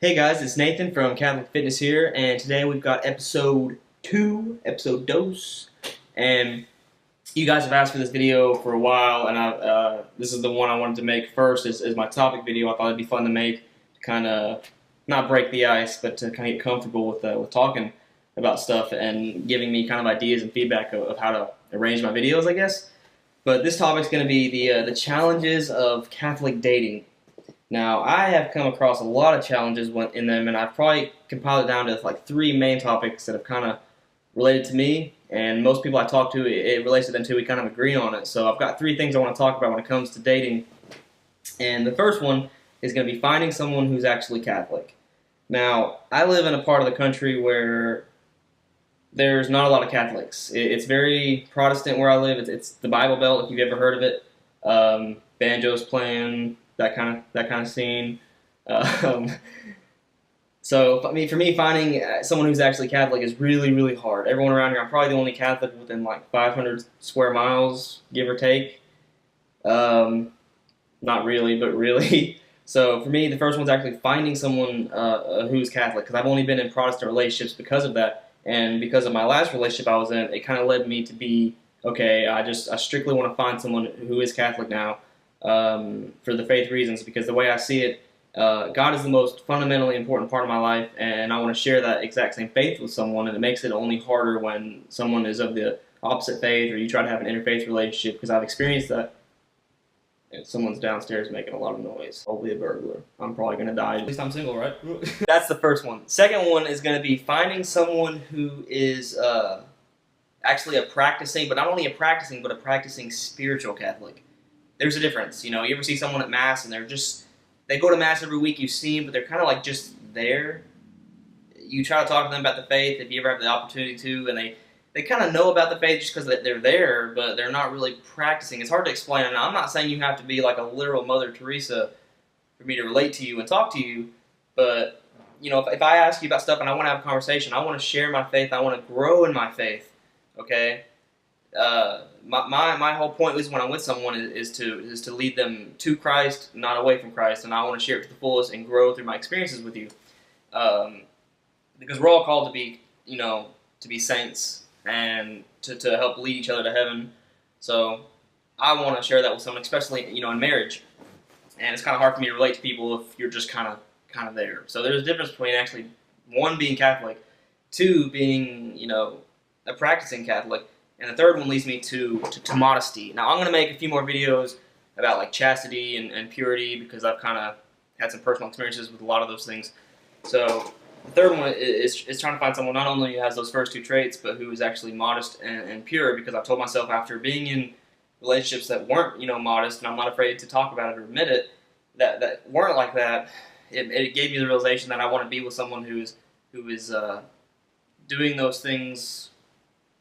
Hey guys, it's Nathan from Catholic Fitness here, and today we've got episode 2, episode dos, and you guys have asked for this video for a while, and this is the one I wanted to make first as my topic video. I thought it'd be fun to make, to kind of not break the ice, but to kind of get comfortable with talking about stuff and giving me kind of ideas and feedback of how to arrange my videos, I guess. But this topic's going to be the challenges of Catholic dating. Now, I have come across a lot of challenges in them, and I've probably compiled it down to like 3 main topics that have kind of related to me, and most people I talk to, it relates to them too. We kind of agree on it. So I've got 3 things I want to talk about when it comes to dating, and the first one is going to be finding someone who's actually Catholic. Now, I live in a part of the country where there's not a lot of Catholics. It's very Protestant where I live. It's the Bible Belt, if you've ever heard of it. Banjos playing, that kind of scene. Um, so I mean, for me, finding someone who's actually Catholic is really, really hard. Everyone around here, I'm probably the only Catholic within like 500 square miles, give or take. Not really, but really. So for me, the first one's actually finding someone who's Catholic, because I've only been in Protestant relationships because of that, and because of my last relationship I was in, it kind of led me to be, okay, I strictly want to find someone who is Catholic now. For the faith reasons, because the way I see it, God is the most fundamentally important part of my life, and I want to share that exact same faith with someone, and it makes it only harder when someone is of the opposite faith or you try to have an interfaith relationship, because I've experienced that. And someone's downstairs making a lot of noise. Hopefully a burglar. I'm probably going to die. At least I'm single, right? That's the first one. Second one is going to be finding someone who is actually a practicing, but not only a practicing, but a practicing spiritual Catholic. There's a difference. You know, you ever see someone at Mass and they go to Mass every week, you see them, but they're kind of like just there. You try to talk to them about the faith if you ever have the opportunity to, and they kind of know about the faith just because they're there, but they're not really practicing. It's hard to explain. And I'm not saying you have to be like a literal Mother Teresa for me to relate to you and talk to you, but, you know, if I ask you about stuff and I want to have a conversation, I want to share my faith, I want to grow in my faith, okay? My whole point is when I'm with someone is to lead them to Christ, not away from Christ, and I want to share it to the fullest and grow through my experiences with you, because we're all called to be, you know, to be saints and to help lead each other to heaven. So I want to share that with someone, especially, you know, in marriage. And it's kind of hard for me to relate to people if you're just kind of there. So there's a difference between actually, 1, being Catholic, 2, being, you know, a practicing Catholic. And the third one leads me to modesty. Now, I'm going to make a few more videos about like chastity and purity, because I've kind of had some personal experiences with a lot of those things. So the third one is trying to find someone not only who has those first 2 traits, but who is actually modest and pure, because I've told myself after being in relationships that weren't, you know, modest, and I'm not afraid to talk about it or admit it, that weren't like that, it gave me the realization that I want to be with someone who is doing those things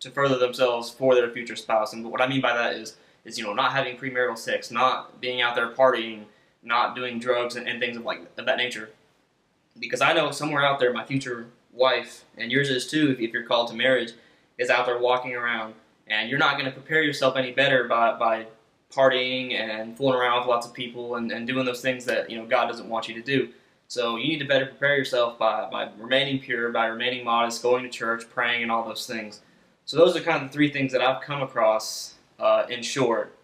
to further themselves for their future spouse. And what I mean by that is you know, not having premarital sex, not being out there partying, not doing drugs and things of that nature. Because I know somewhere out there, my future wife, and yours is too, if you're called to marriage, is out there walking around, and you're not going to prepare yourself any better by partying and fooling around with lots of people and doing those things that, you know, God doesn't want you to do. So you need to better prepare yourself by remaining pure, by remaining modest, going to church, praying, and all those things. So those are kind of the 3 things that I've come across, in short,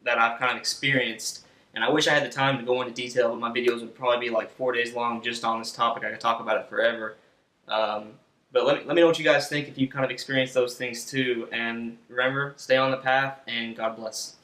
that I've kind of experienced. And I wish I had the time to go into detail, but my videos would probably be like 4 days long just on this topic. I could talk about it forever. But let me know what you guys think if you kind of experienced those things too. And remember, stay on the path, and God bless.